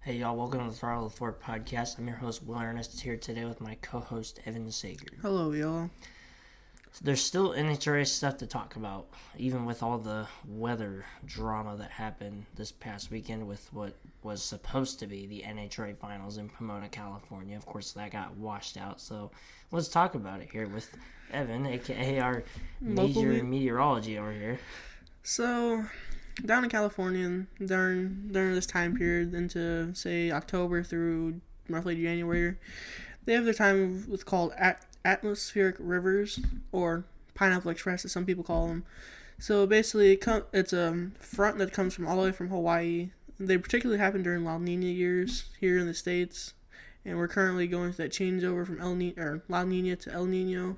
Hey y'all, welcome to the Throttle podcast. I'm your host Will Earnest here today with my co-host Evan Sager. Hello y'all. So there's still NHRA stuff to talk about, even with all the weather drama that happened this past weekend with what was supposed to be the NHRA Finals in Pomona, California. Of course, that got washed out, so let's talk about it here with Evan, aka our major meteorology over here. So, down in California, during this time period into, say, October through roughly January, they have their time of what's called atmospheric rivers, or pineapple express as some people call them. So basically, it's a front that comes from all the way from Hawaii. They particularly happen during La Nina years here in the States, and we're currently going through that changeover from La Nina to El Nino.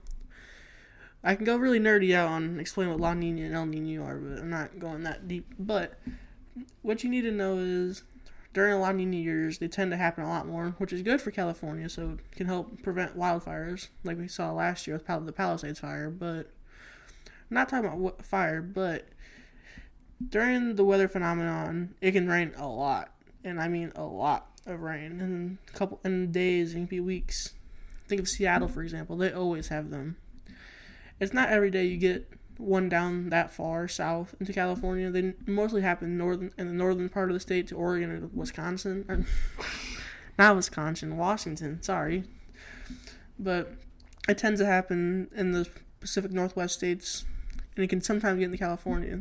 I can go really nerdy out on explaining what La Nina and El Nino are, but I'm not going that deep. But what you need to know is during La Nina years, they tend to happen a lot more, which is good for California, so it can help prevent wildfires, like we saw last year with the Palisades fire. But I'm not talking about fire, but during the weather phenomenon, it can rain a lot, and I mean a lot of rain, in days, it can be weeks. Think of Seattle, for example. They always have them. It's not every day you get one down that far south into California. They mostly happen in the northern part of the state to Oregon and Wisconsin. Or, not Wisconsin, Washington, sorry. But it tends to happen in the Pacific Northwest states, and it can sometimes get into California.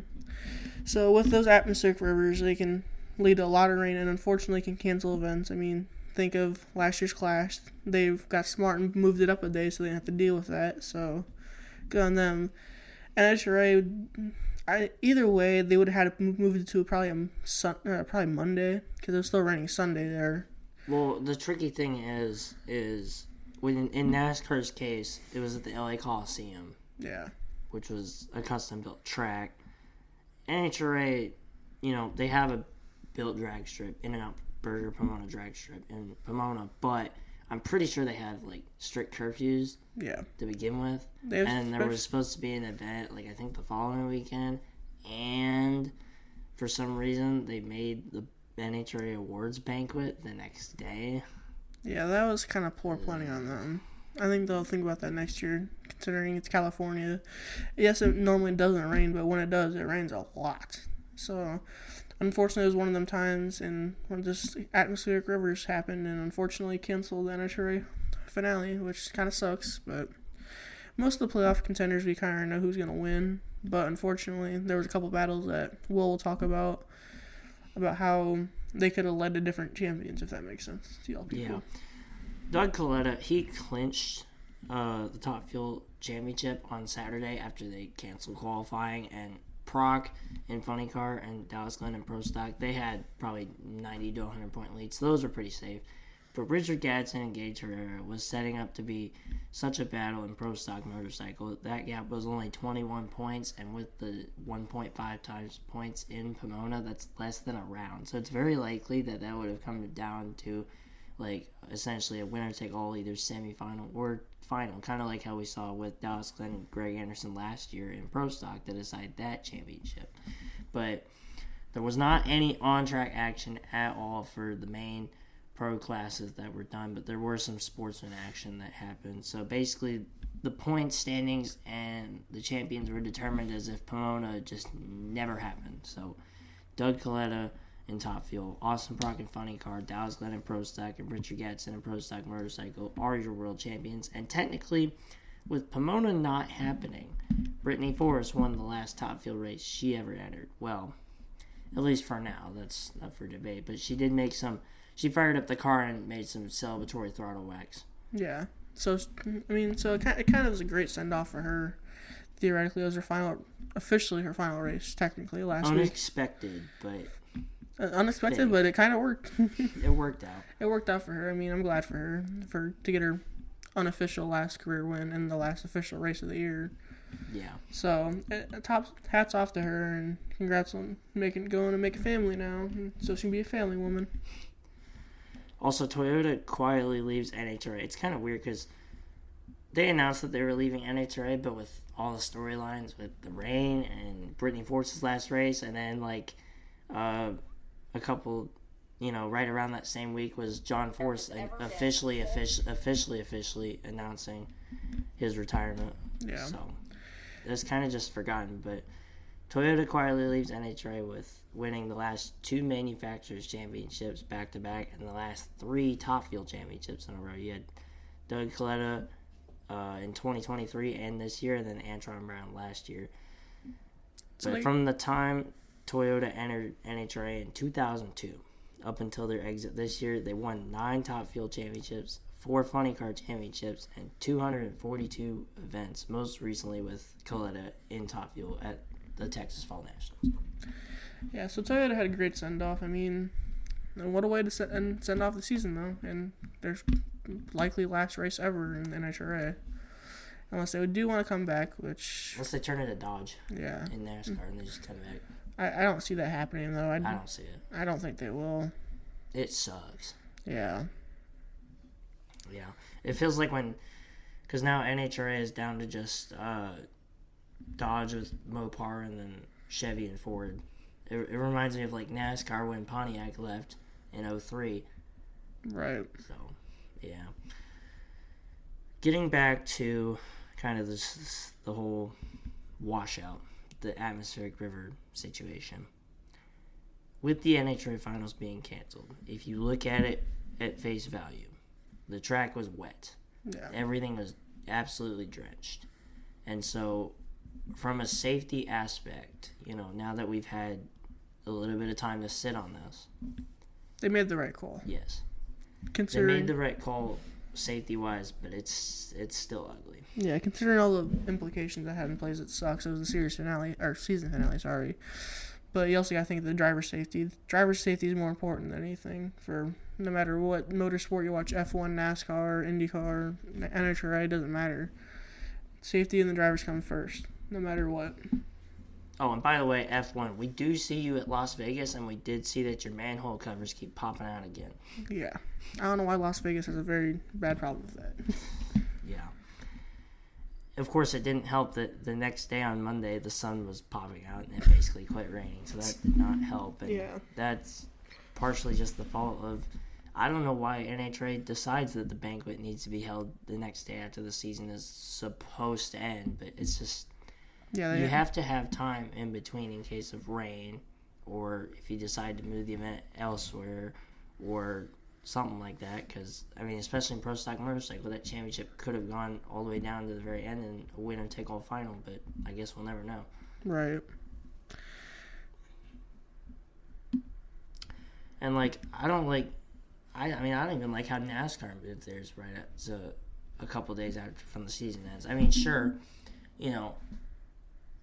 So with those atmospheric rivers, they can lead to a lot of rain and unfortunately can cancel events. I mean, think of last year's Clash. They've got smart and moved it up a day so they didn't have to deal with that. So good on them. NHRA, either way, they would have had to move it to probably Monday, because it was still raining Sunday there. Well, the tricky thing is when in NASCAR's case, it was at the LA Coliseum. Yeah. Which was a custom-built track. NHRA, they have a built drag strip, In-N-Out Burger Pomona drag strip in Pomona, but I'm pretty sure they have, strict curfews to begin with. And there was supposed to be an event, I think the following weekend. And for some reason, they made the NHRA Awards banquet the next day. Yeah, that was kind of poor planning on them. I think they'll think about that next year, considering it's California. Yes, it normally doesn't rain, but when it does, it rains a lot. So, unfortunately, it was one of them times, and when this atmospheric rivers happened, and unfortunately canceled the NHRA finale, which kind of sucks. But most of the playoff contenders, we kind of know who's going to win. But unfortunately, there was a couple battles that will talk about how they could have led to different champions, if that makes sense to y'all people. Yeah. Doug Coletta, he clinched the Top Fuel Championship on Saturday after they canceled qualifying, and Proc in Funny Car and Dallas Glenn in Pro Stock, they had probably 90 to 100 point leads, so those were pretty safe. But Richard Gadsden and Gage Herrera was setting up to be such a battle in Pro Stock motorcycle. That gap was only 21 points, and with the 1.5 times points in Pomona, that's less than a round. So it's very likely that would have come down to essentially a winner-take-all, either semifinal or final, kind of like how we saw with Dallas Glenn and Greg Anderson last year in Pro Stock to decide that championship. But there was not any on-track action at all for the main pro classes that were done, but there were some sportsman action that happened. So basically, the point standings and the champions were determined as if Pomona just never happened. So Doug Coletta in Top Fuel, Austin Proc and Funny Car, Dallas Glenn in Pro Stock, and Richard Gadsden in Pro Stock Motorcycle are your world champions. And technically, with Pomona not happening, Brittany Forrest won the last Top Fuel race she ever entered. Well, at least for now, that's up for debate. But she did make she fired up the car and made some celebratory throttle wax. Yeah. So, it kind of was a great send-off for her. Theoretically, it was officially her final race, technically, last week. Unexpected, but... Unexpected, but it kind of worked. It worked out. It worked out for her. I'm glad for her to get her unofficial last career win and the last official race of the year. Yeah. So, hats off to her, and congrats on going to make a family now, so she can be a family woman. Also, Toyota quietly leaves NHRA. It's kind of weird because they announced that they were leaving NHRA, but with all the storylines with the rain and Brittany Force's last race, and then a couple right around that same week was John Force officially announcing his retirement. Yeah. So it was kind of just forgotten, but Toyota quietly leaves NHRA with winning the last 2 manufacturers' championships back-to-back and the last 3 Top Fuel championships in a row. You had Doug Coletta in 2023 and this year, and then Antron Brown last year. But from the time Toyota entered NHRA in 2002 up until their exit this year, they won 9 Top Fuel championships, 4 Funny Car championships, and 242 events, most recently with Coletta in Top Fuel at the Texas Fall Nationals. Yeah, so Toyota had a great send-off. I mean, what a way to send off the season, though. And there's likely last race ever in NHRA. Unless they do want to come back, which... Unless they turn into Dodge in NASCAR and they just come back. I don't see that happening, though. I don't see it. I don't think they will. It sucks. Yeah. Yeah. It feels like when... Because now NHRA is down to just Dodge with Mopar and then Chevy and Ford. It reminds me of like NASCAR when Pontiac left in 2003. Right. So, yeah. Getting back to kind of the whole washout, the atmospheric river situation. With the NHRA Finals being canceled, if you look at it at face value, the track was wet. Yeah. Everything was absolutely drenched. And so, from a safety aspect, now that we've had a little bit of time to sit on this. They made the right call. Yes. They made the right call safety-wise, but it's still ugly. Yeah, considering all the implications that had in place, it sucks. It was the season finale, sorry. But you also got to think of the driver's safety. Driver's safety is more important than anything for no matter what motorsport you watch, F1, NASCAR, IndyCar, NHRA, it doesn't matter. Safety and the drivers come first, no matter what. Oh, and by the way, F1, we do see you at Las Vegas, and we did see that your manhole covers keep popping out again. Yeah. I don't know why Las Vegas has a very bad problem with that. Yeah. Of course, it didn't help that the next day on Monday, the sun was popping out, and it basically quit raining, so that did not help. And that's partially just the fault of... I don't know why NHRA decides that the banquet needs to be held the next day after the season is supposed to end, but it's just... Yeah, you have to have time in between in case of rain, or if you decide to move the event elsewhere, or something like that. Because especially in pro stock motorcycle, that championship could have gone all the way down to the very end in a winner-take-all final. But I guess we'll never know. Right. And I don't even like how NASCAR moved theirs right at a couple days after from the season ends. Sure,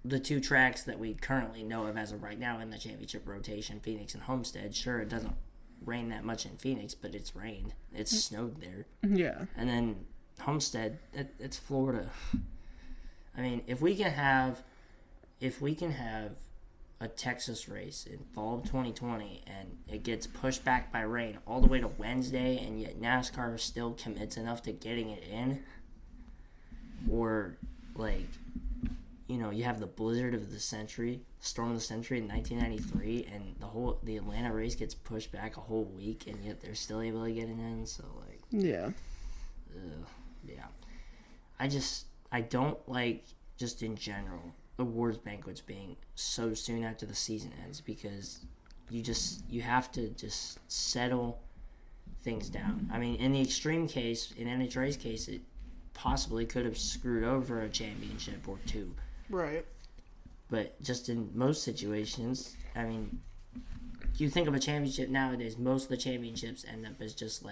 the 2 tracks that we currently know of as of right now in the championship rotation, Phoenix and Homestead, sure, it doesn't rain that much in Phoenix, but it's rained. It's snowed there. Yeah. And then Homestead, it's Florida. If we can have a Texas race in fall of 2020 and it gets pushed back by rain all the way to Wednesday, and yet NASCAR still commits enough to getting it in, or you have the blizzard of the century, storm of the century in 1993, and the Atlanta race gets pushed back a whole week, and yet they're still able to get it in. So yeah, I don't like, just in general, awards banquets being so soon after the season ends, because you have to just settle things down. In the extreme case, in NHRA's case, it possibly could have screwed over a championship or 2. Right. But just in most situations, you think of a championship nowadays, most of the championships end up as just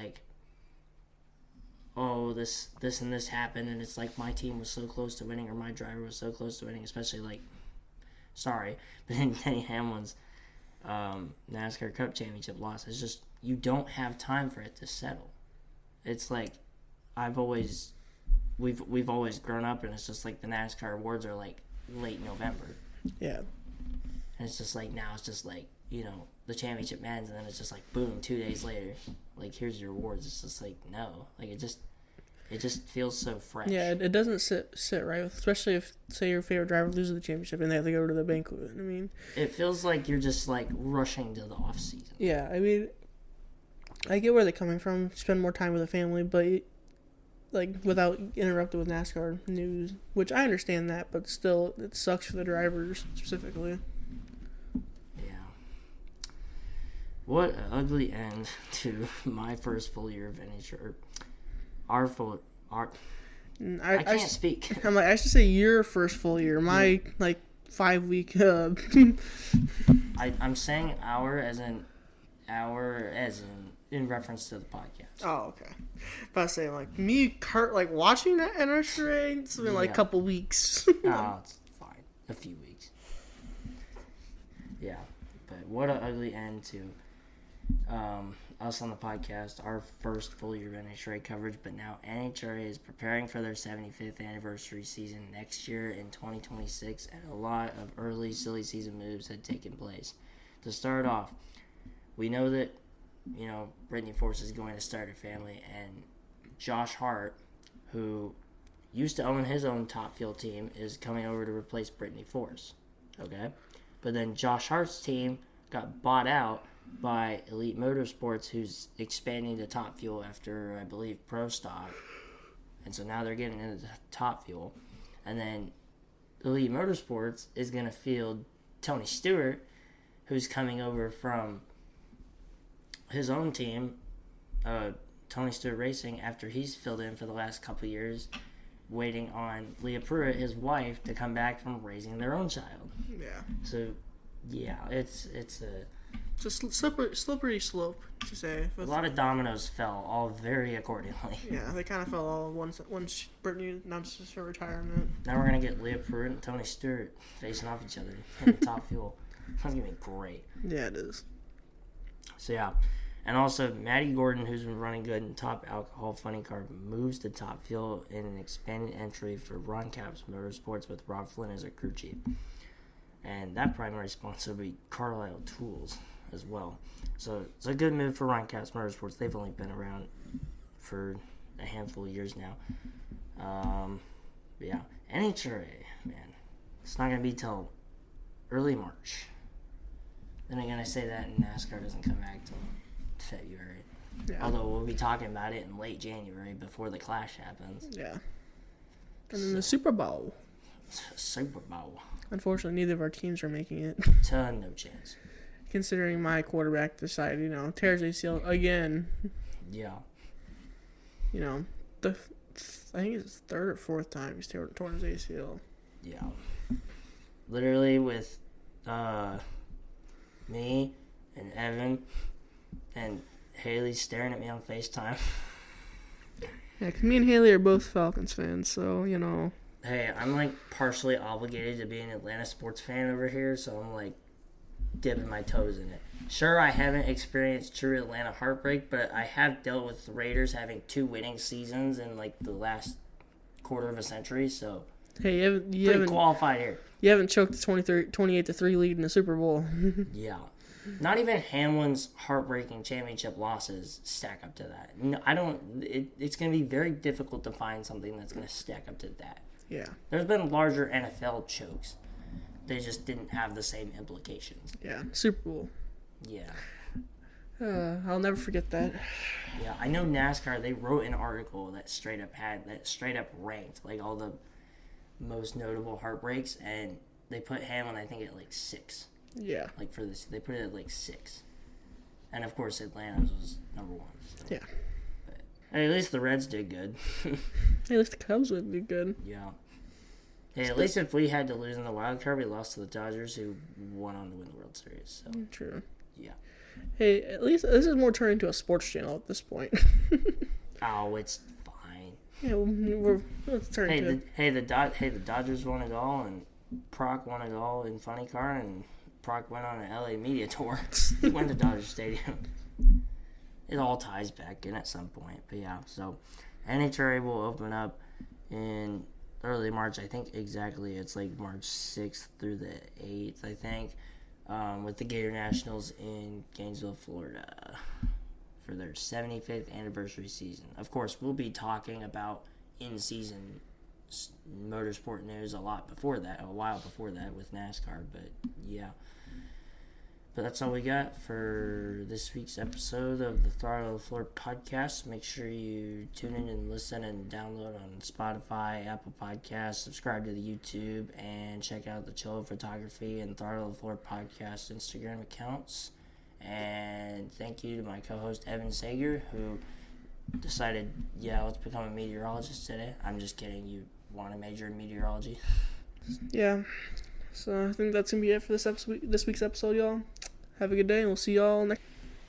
this and this happened, and it's my team was so close to winning, or my driver was so close to winning, especially but in Denny Hamlin's NASCAR Cup Championship loss, it's just, you don't have time for it to settle. It's we've always grown up, and it's just the NASCAR awards are late November. Yeah. And it's just now it's just the championship ends, and then it's just boom, 2 days later, here's your awards. It's just no, it just feels so fresh. Yeah, it doesn't sit right, especially if, say, your favorite driver loses the championship and they have to go to the banquet. It feels like you're just rushing to the off season. Yeah, I get where they're coming from. Spend more time with the family, but like without interrupted with NASCAR news, which I understand that, but still, it sucks for the drivers specifically. Yeah. What an ugly end to my first full year of NHRA. I can't speak. I should say your first full year. My 5 week. I'm saying our as in reference to the podcast. Oh, okay. But I was saying watching that NHRA. It's been a couple weeks. Oh, it's fine. A few weeks. Yeah, but what an ugly end to us on the podcast, our first full year of NHRA coverage, but now NHRA is preparing for their 75th anniversary season next year in 2026, and a lot of early silly season moves had taken place. To start off, we know that, Brittany Force is going to start a family, and Josh Hart, who used to own his own Top Fuel team, is coming over to replace Brittany Force, okay? But then Josh Hart's team got bought out by Elite Motorsports, who's expanding to Top Fuel after, I believe, Pro Stock. And so now they're getting into Top Fuel. And then Elite Motorsports is going to field Tony Stewart, who's coming over from his own team, Tony Stewart Racing, after he's filled in for the last couple of years, waiting on Leah Pruitt, his wife, to come back from raising their own child. Yeah. So, yeah, it's a slippery slope, to say. A lot of dominoes fell, all very accordingly. Yeah, they kind of fell all once Brittany announced her retirement. Now we're going to get Leah Pruitt and Tony Stewart facing off each other in the Top Fuel. That's going to be great. Yeah, it is. So, yeah. And also, Maddie Gordon, who's been running good in Top Alcohol Funny Car, moves to Top Fuel in an expanded entry for Ron Capps Motorsports with Rob Flynn as a crew chief. And that primary sponsor will be Carlisle Tools as well. So it's a good move for Ron Capps Motorsports. They've only been around for a handful of years now. But yeah, NHRA, man, it's not going to be till early March. Then again, I say that, and NASCAR doesn't come back till February. Yeah. Although we'll be talking about it in late January before the Clash happens. Yeah. And then the Super Bowl. Super Bowl. Unfortunately, neither of our teams are making it. No chance. Considering my quarterback decided, tears ACL again. Yeah. I think it's the third or fourth time he's torn his ACL. Yeah. Literally with me and Evan and Haley staring at me on FaceTime. Yeah, because me and Haley are both Falcons fans, so, Hey, I'm, partially obligated to be an Atlanta sports fan over here, so I'm, dipping my toes in it. Sure, I haven't experienced true Atlanta heartbreak, but I have dealt with the Raiders having 2 winning seasons in, the last quarter of a century, so... Hey, you haven't qualified here. You haven't choked the 28-3 lead in the Super Bowl. Yeah. Not even Hamlin's heartbreaking championship losses stack up to that. No, it's going to be very difficult to find something that's going to stack up to that. Yeah. There's been larger NFL chokes. They just didn't have the same implications. Yeah. Super Bowl. Yeah. I'll never forget that. Yeah, I know NASCAR, they wrote an article that straight up ranked all the most notable heartbreaks, and they put Hamlin, I think, at 6. Yeah. For this, they put it at 6. And of course, Atlanta's was number 1. So. Yeah. But, hey, at least the Reds did good. Hey, at least the Cubs would do good. Yeah. Hey, at least if we had to lose in the wild card, we lost to the Dodgers, who went on to win the World Series. So. True. Yeah. Hey, at least this is more turning into a sports channel at this point. Oh, it's fine. Yeah, let's turn to it. The Dodgers won it all, and Proc won it all in Funny Car, and Proc went on an LA media tour. He went to Dodger Stadium. It all ties back in at some point. But yeah, so NHRA will open up in early March. I think exactly it's March 6th through the 8th, I think, with the Gator Nationals in Gainesville, Florida, for their 75th anniversary season. Of course, we'll be talking about in-season motorsport news a while before that with NASCAR, but yeah. But that's all we got for this week's episode of the Throttle to the Floor podcast. Make sure you tune in and listen and download on Spotify, Apple Podcasts, subscribe to the YouTube, and check out the Chill Photography and Throttle to the Floor podcast Instagram accounts. And thank you to my co-host Evan Sager, who decided, let's become a meteorologist today. I'm just kidding. You want to major in meteorology? Yeah. So I think that's going to be it for this week's episode, y'all. Have a good day, and we'll see y'all next